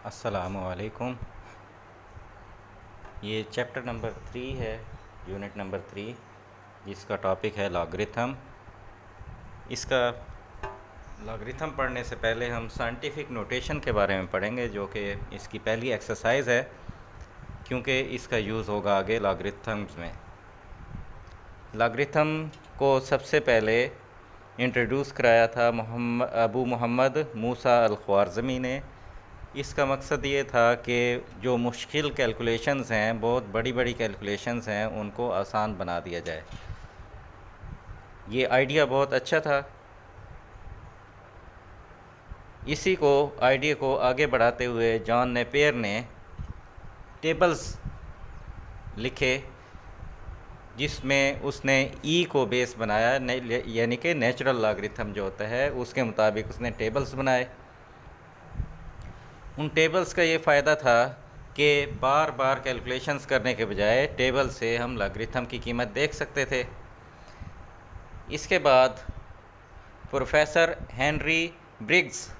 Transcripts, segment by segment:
अस्सलामुअलैकुम। ये chapter number 3 है, यूनिट नंबर 3, जिसका टॉपिक है लॉगरिथम। इसका लॉगरिथम पढ़ने से पहले हम साइंटिफिक नोटेशन के बारे में पढ़ेंगे, जो कि इसकी पहली एक्सरसाइज है, क्योंकि इसका यूज़ होगा आगे लॉगरिथम्स में। लॉगरिथम को सबसे पहले इंट्रोड्यूस कराया था अबू मोहम्मद मूसा अल-ख्वारिज़मी ने। इसका मकसद ये था कि जो मुश्किल कैलकुलेशंस हैं, बहुत बड़ी बड़ी कैलकुलेशंस हैं, उनको आसान बना दिया जाए। ये आइडिया बहुत अच्छा था। इसी को आइडिया को आगे बढ़ाते हुए जॉन नेपियर ने टेबल्स लिखे, जिसमें उसने ई को बेस बनाया, यानी कि नेचुरल लॉगरिथम जो होता है उसके मुताबिक उसने टेबल्स बनाए। उन टेबल्स का ये फ़ायदा था कि बार बार कैलकुलेशंस करने के बजाय टेबल से हम लॉगरिथम की कीमत देख सकते थे। इसके बाद प्रोफेसर हेनरी ब्रिग्स,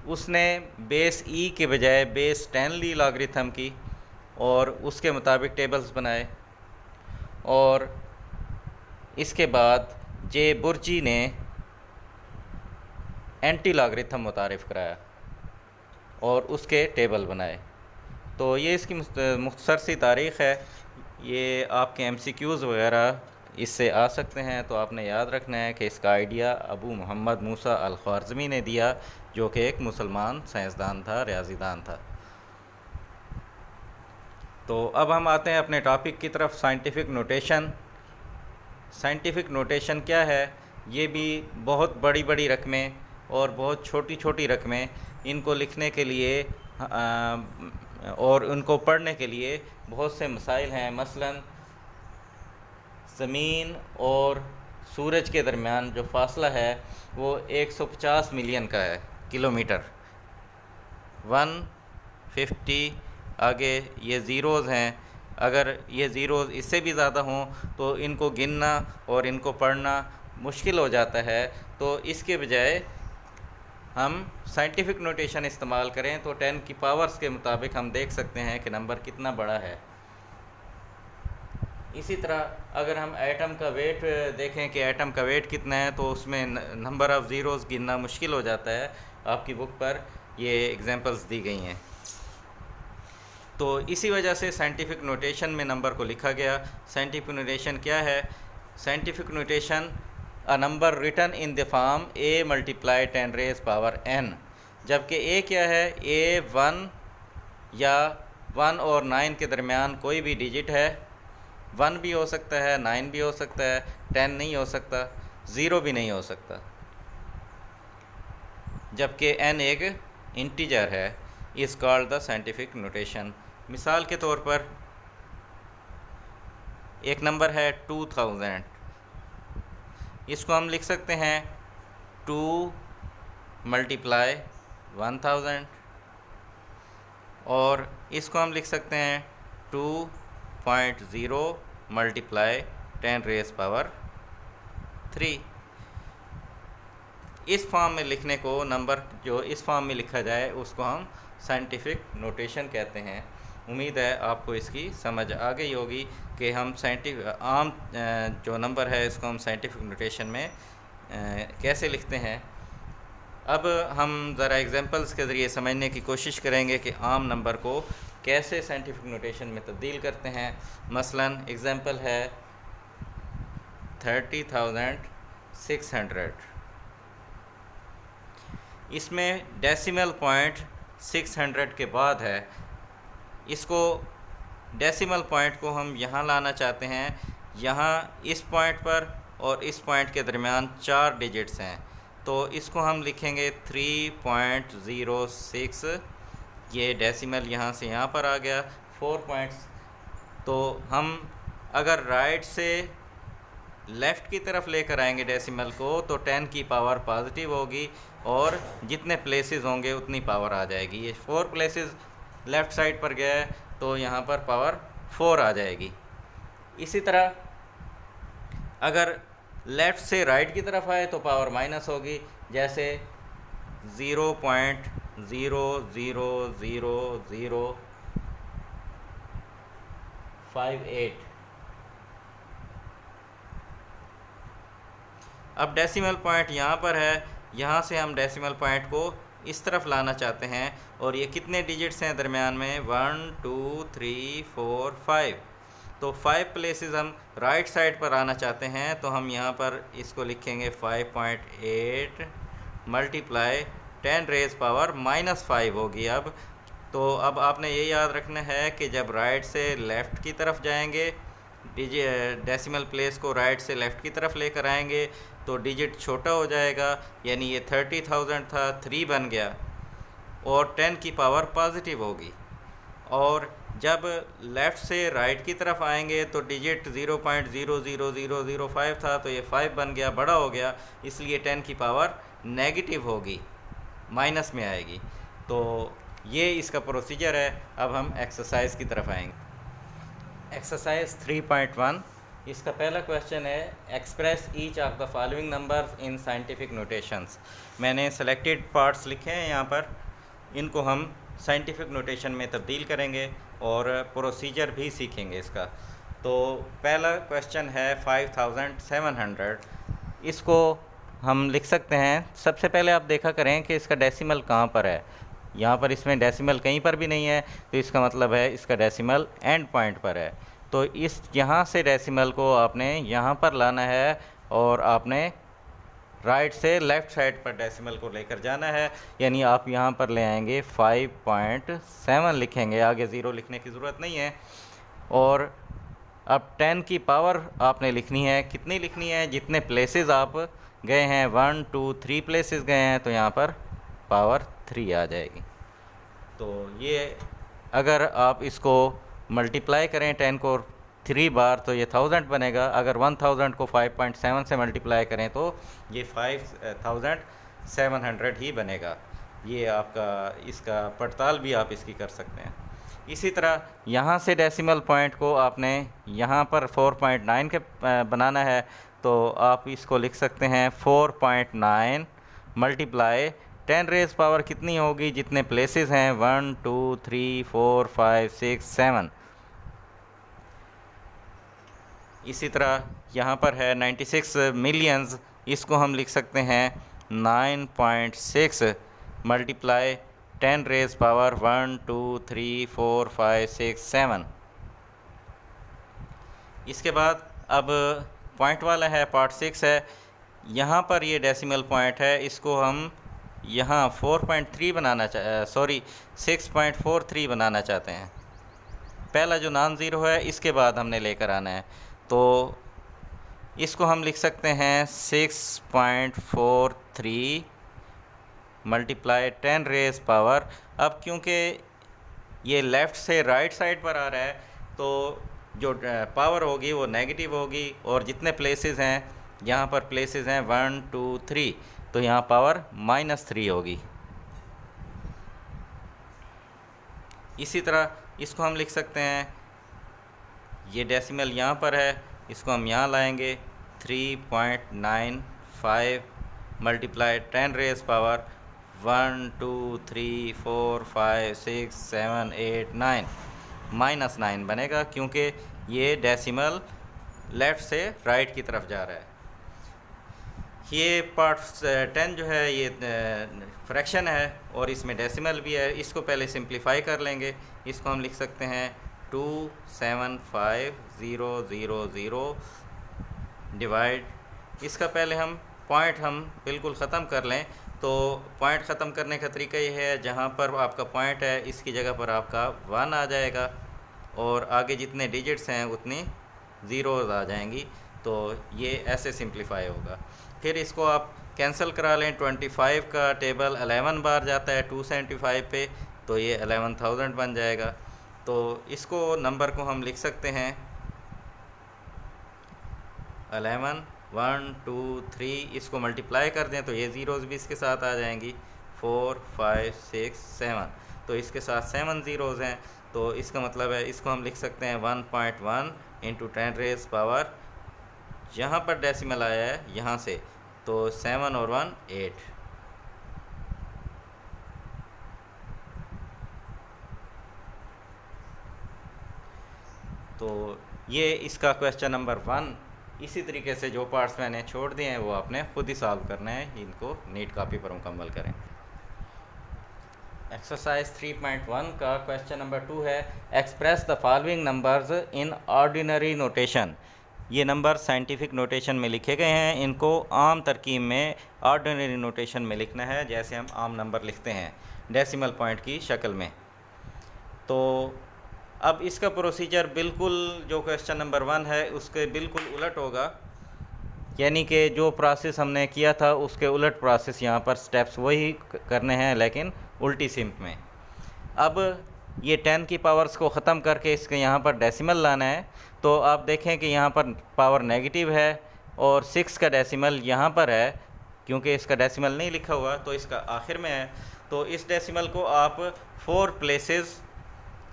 उसने बेस ई के बजाय बेस 10 ली लॉगरिथम की और उसके मुताबिक टेबल्स बनाए। और इसके बाद जे बुर्जी ने एंटी लॉगरिथम मुतारिफ़ कराया और उसके टेबल बनाए। तो ये इसकी मुख्तसर सी तारीख़ है। ये आपके MCQs वगैरह इससे आ सकते हैं, तो आपने याद रखना है कि इसका आइडिया अबू मोहम्मद मूसा अल-ख्वारिज़मी ने दिया, जो कि एक मुसलमान साइंसदान था, रियाज़ीदान था। तो अब हम आते हैं अपने टॉपिक की तरफ, साइंटिफिक नोटेशन। साइंटिफिक नोटेशन क्या है? ये भी बहुत बड़ी बड़ी रकमें और बहुत छोटी छोटी रकमें, इनको लिखने के लिए और उनको पढ़ने के लिए बहुत से मसाइल हैं। मसलन ज़मीन और सूरज के दरमियान जो फ़ासला है वो 150 मिलियन का है, किलोमीटर। 150 आगे ये ज़ीरोज़ हैं। अगर ये ज़ीरोज़ इससे भी ज़्यादा हों तो इनको गिनना और इनको पढ़ना मुश्किल हो जाता है। तो इसके बजाय हम साइंटिफिक नोटेशन इस्तेमाल करें तो 10 की पावर्स के मुताबिक हम देख सकते हैं कि नंबर कितना बड़ा है। इसी तरह अगर हम एटम का वेट देखें कि एटम का वेट कितना है, तो उसमें नंबर ऑफ़ ज़ीरोज़ गिनना मुश्किल हो जाता है। आपकी बुक पर ये एग्जांपल्स दी गई हैं। तो इसी वजह से साइंटिफिक नोटेशन में नंबर को लिखा गया। साइंटिफिक नोटेशन क्या है? Scientific notation a number written in the form a multiply 10 raise power n। जबकि a क्या है? a 1 या 1 और 9 के दरमियान कोई भी डिजिट है। 1 भी हो सकता है, 9 भी हो सकता है, 10 नहीं हो सकता, 0 भी नहीं हो सकता। जबकि n एक इंटीजर है, is called the scientific notation. मिसाल के तौर पर एक नंबर है 2000, इसको हम लिख सकते हैं 2 मल्टीप्लाई 1000, और इसको हम लिख सकते हैं 2.0 मल्टीप्लाई 10 रेज़ पावर 3। इस फॉर्म में लिखने को, नंबर जो इस फॉर्म में लिखा जाए उसको हम साइंटिफिक नोटेशन कहते हैं। उम्मीद है आपको इसकी समझ आ गई होगी कि हम आम जो नंबर है इसको हम साइंटिफिक नोटेशन में कैसे लिखते हैं। अब हम ज़रा एग्जांपल्स के ज़रिए समझने की कोशिश करेंगे कि आम नंबर को कैसे साइंटिफिक नोटेशन में तब्दील करते हैं। मसलन एग्जांपल है 30,600। इसमें डेसिमल पॉइंट 600 के बाद है। इसको डेसिमल पॉइंट को हम यहाँ लाना चाहते हैं। यहाँ इस पॉइंट पर और इस पॉइंट के दरमियान 4 डिजिट्स हैं, तो इसको हम लिखेंगे 3.06। ये डेसिमल यहाँ से यहाँ पर आ गया 4 पॉइंट्स। तो हम अगर राइट से लेफ़्ट की तरफ लेकर आएंगे डेसिमल को, तो 10 की पावर पॉजिटिव होगी और जितने प्लेसेस होंगे उतनी पावर आ जाएगी। ये 4 प्लेसेस लेफ़्ट साइड पर गया है, तो यहाँ पर पावर 4 आ जाएगी। इसी तरह अगर लेफ़्ट से राइट की तरफ आए तो पावर माइनस होगी। जैसे 0.0 0.00058। अब डेसिमल पॉइंट यहाँ पर है, यहाँ से हम डेसिमल पॉइंट को इस तरफ लाना चाहते हैं, और ये कितने डिजिट्स हैं दरमियान में, 1 2 3 4 5। तो 5 प्लेसेस हम राइट साइड पर आना चाहते हैं, तो हम यहाँ पर इसको लिखेंगे 5.8 मल्टीप्लाई 10 रेज पावर -5 होगी। अब तो अब आपने ये याद रखना है कि जब राइट से लेफ़्ट की तरफ जाएंगे, डेसिमल प्लेस को राइट से लेफ़्ट की तरफ लेकर आएंगे तो डिजिट छोटा हो जाएगा, यानी ये 30,000 था 3 बन गया, और 10 की पावर पॉजिटिव होगी। और जब लेफ़्ट से राइट की तरफ आएंगे तो डिजिट 0.00005 था, तो ये 5 बन गया, बड़ा हो गया, इसलिए 10 की पावर नेगेटिव होगी, माइनस में आएगी। तो ये इसका प्रोसीजर है। अब हम एक्सरसाइज की तरफ आएंगे। एक्सरसाइज 3.1, इसका पहला क्वेश्चन है express each of the following numbers in scientific notations. मैंने सेलेक्टेड पार्ट्स लिखे हैं यहाँ पर, इनको हम साइंटिफिक नोटेशन में तब्दील करेंगे और प्रोसीजर भी सीखेंगे इसका। तो पहला क्वेश्चन है 5700। इसको हम लिख सकते हैं, सबसे पहले आप देखा करें कि इसका डेसिमल कहाँ पर है। यहाँ पर इसमें डेसिमल कहीं पर भी नहीं है, तो इसका मतलब है इसका डेसिमल एंड पॉइंट पर है। तो इस यहाँ से डेसिमल को आपने यहाँ पर लाना है, और आपने राइट से लेफ़्ट साइड पर डेसिमल को लेकर जाना है, यानी आप यहाँ पर ले आएंगे 5.7 लिखेंगे, आगे ज़ीरो लिखने की ज़रूरत नहीं है। और अब 10 की पावर आपने लिखनी है, कितनी लिखनी है, जितने प्लेसेस आप गए हैं, 1 2 3 प्लेसेस गए हैं, तो यहाँ पर पावर 3 आ जाएगी। तो ये अगर आप इसको मल्टीप्लाई करें 10 को 3 बार तो ये 1000 बनेगा। अगर 1000 को 5.7 से मल्टीप्लाई करें तो ये 5700 ही बनेगा। ये आपका इसका पड़ताल भी आप इसकी कर सकते हैं। इसी तरह यहाँ से डेसिमल पॉइंट को आपने यहाँ पर 4.9 के बनाना है, तो आप इसको लिख सकते हैं 4.9 मल्टीप्लाई 10 रेज पावर कितनी होगी, जितने प्लेसेस हैं, 1 2 3 4 5 6 7। इसी तरह यहाँ पर है 96 मिलियंस, इसको हम लिख सकते हैं 9.6 मल्टीप्लाई 10 रेज पावर 1 2 3 4 5 6 7। इसके बाद अब पॉइंट वाला है, पार्ट 6 है। यहाँ पर ये डेसिमल पॉइंट है, इसको हम यहाँ 4.3 बनाना 6.43 बनाना चाहते हैं। पहला जो नॉन ज़ीरो है इसके बाद हमने लेकर आना है, तो इसको हम लिख सकते हैं 6.43 मल्टीप्लाई 10 रेज पावर। अब क्योंकि ये लेफ़्ट से राइट साइड पर आ रहा है, तो जो पावर होगी वो नेगेटिव होगी, और जितने प्लेसेस हैं, यहाँ पर प्लेसेस हैं 1 2 3, तो यहाँ पावर -3 होगी। इसी तरह इसको हम लिख सकते हैं, ये डेसिमल यहाँ पर है, इसको हम यहाँ लाएंगे 3.95 मल्टीप्लाई 10 रेज पावर 1 2 3 4 5 6 7 8 9, -9 बनेगा, क्योंकि ये डेसिमल लेफ़्ट से राइट की तरफ जा रहा है। ये पार्ट 10 जो है ये फ्रैक्शन है, और इसमें डेसिमल भी है। इसको पहले सिंप्लीफाई कर लेंगे। इसको हम लिख सकते हैं 275000 डिवाइड, इसका पहले हम पॉइंट हम बिल्कुल ख़त्म कर लें। तो पॉइंट ख़त्म करने का तरीका ये है, जहाँ पर आपका पॉइंट है इसकी जगह पर आपका 1 आ जाएगा, और आगे जितने डिजिट्स हैं उतनी ज़ीरोज़ आ जाएंगी। तो ये ऐसे सिंप्लीफाई होगा। फिर इसको आप कैंसिल करा लें। 25 का टेबल 11 बार जाता है 275 पे, तो ये 11,000 बन जाएगा। तो इसको नंबर को हम लिख सकते हैं 11 1 2 3, इसको मल्टीप्लाई कर दें तो ये ज़ीरोज़ भी इसके साथ आ जाएंगी, 4 5 6 7, तो इसके साथ 7 ज़ीरोज़ हैं। तो इसका मतलब है इसको हम लिख सकते हैं 1.1 इंटू 10 रेज पावर, यहाँ पर डेसिमल आया है यहाँ से, तो 7 और 1 8। तो ये इसका क्वेश्चन नंबर 1। इसी तरीके से जो पार्ट्स मैंने छोड़ दिए हैं वो आपने खुद ही सॉल्व करना है, इनको नीट कॉपी पर मुकम्मल करें। एक्सरसाइज 3.1 का क्वेश्चन नंबर 2 है, express the following numbers in ordinary notation. ये नंबर साइंटिफिक नोटेशन में लिखे गए हैं, इनको आम तरकीब में ऑर्डिनरी नोटेशन में लिखना है, जैसे हम आम नंबर लिखते हैं डेसिमल पॉइंट की शक्ल में। तो अब इसका प्रोसीजर बिल्कुल जो क्वेश्चन नंबर 1 है उसके बिल्कुल उलट होगा, यानी कि जो प्रोसेस हमने किया था उसके उलट प्रोसेस यहाँ पर स्टेप्स वही करने हैं लेकिन उल्टी सिम्प में। अब ये 10 की पावर्स को ख़त्म करके इसके यहाँ पर डेसिमल लाना है। तो आप देखें कि यहाँ पर पावर नेगेटिव है और 6 का डेसिमल यहाँ पर है, क्योंकि इसका डेसिमल नहीं लिखा हुआ तो इसका आखिर में है। तो इस डेसिमल को आप 4 प्लेसेस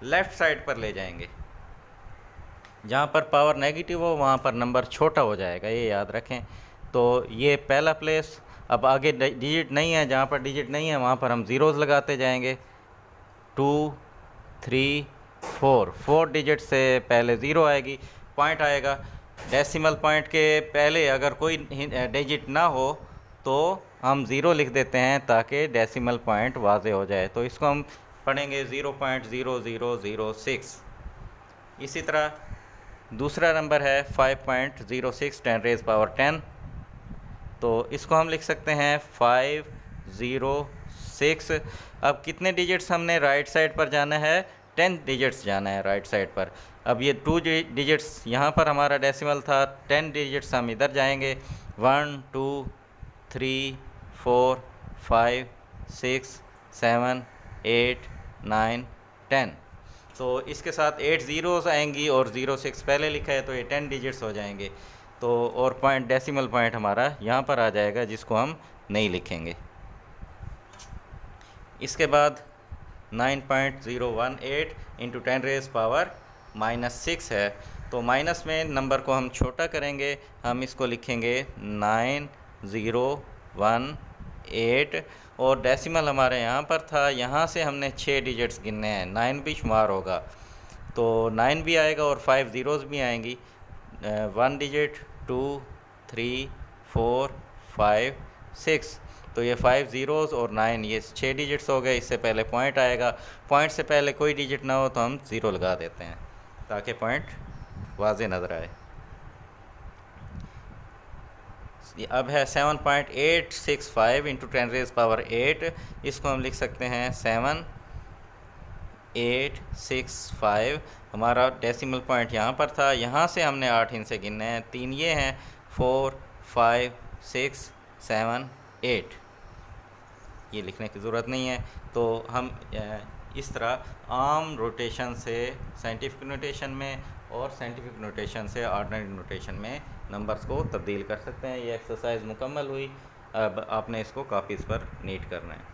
लेफ़्ट साइड पर ले जाएंगे, जहाँ पर पावर नेगेटिव हो वहाँ पर नंबर छोटा हो जाएगा, ये याद रखें। तो ये पहला प्लेस। अब आगे डिजिट नहीं है, जहाँ पर डिजिट नहीं है वहाँ पर हम ज़ीरोज़ लगाते जाएंगे। 2 3 4 डिजिट से पहले ज़ीरो आएगी, पॉइंट आएगा। डेसिमल पॉइंट के पहले अगर कोई डिजिट ना हो तो हम ज़ीरो लिख देते हैं ताकि डेसिमल पॉइंट वाज़े हो जाए। तो इसको हम पढ़ेंगे 0.0006। इसी तरह दूसरा नंबर है 5.06 10⁻10। तो इसको हम लिख सकते हैं 506। अब कितने डिजिट्स हमने राइट साइड पर जाना है, 10 डिजिट्स जाना है राइट साइड पर। अब ये 2 डिजिट्स यहाँ पर हमारा डेसिमल था, 10 डिजिट्स हम इधर जाएंगे। 1 2 3 4 5 6 7 8 9 10। तो इसके साथ 8 ज़ीरोज़ आएंगी और 06 पहले लिखा है तो ये 10 डिजिट्स हो जाएंगे। तो और पॉइंट डेसिमल पॉइंट हमारा यहाँ पर आ जाएगा, जिसको हम नहीं लिखेंगे। इसके बाद 9.018 इंटू 10⁻⁻6 है। तो माइनस में नंबर को हम छोटा करेंगे, हम इसको लिखेंगे 9018 और डेसिमल हमारे यहाँ पर था, यहाँ से हमने 6 डिजिट्स गिनने हैं, 9 भी शुमार होगा तो 9 भी आएगा और 5 ज़ीरोज़ भी आएंगी। 1 डिजिट 2 3 4 5 6। तो ये 5 ज़ीरोज़ और 9 ये 6 डिजिट्स हो गए। इससे पहले पॉइंट आएगा, पॉइंट से पहले कोई डिजिट ना हो तो हम ज़ीरो लगा देते हैं ताकि पॉइंट वाज़े नज़र आए। अब है 7.865 इंटू 10⁻8। इसको हम लिख सकते हैं 7865। हमारा डेसिमल पॉइंट यहाँ पर था, यहाँ से हमने 8 इनसे गिनने हैं, 3 ये हैं, 4 5 6 7 8। ये लिखने की ज़रूरत नहीं है। तो हम इस तरह आम रोटेशन से साइंटिफिक नोटेशन में और साइंटिफिक नोटेशन से ऑर्डिनरी नोटेशन में नंबर्स को तब्दील कर सकते हैं। ये एक्सरसाइज मुकम्मल हुई। अब आपने इसको कॉपीज़ पर नीट करना है।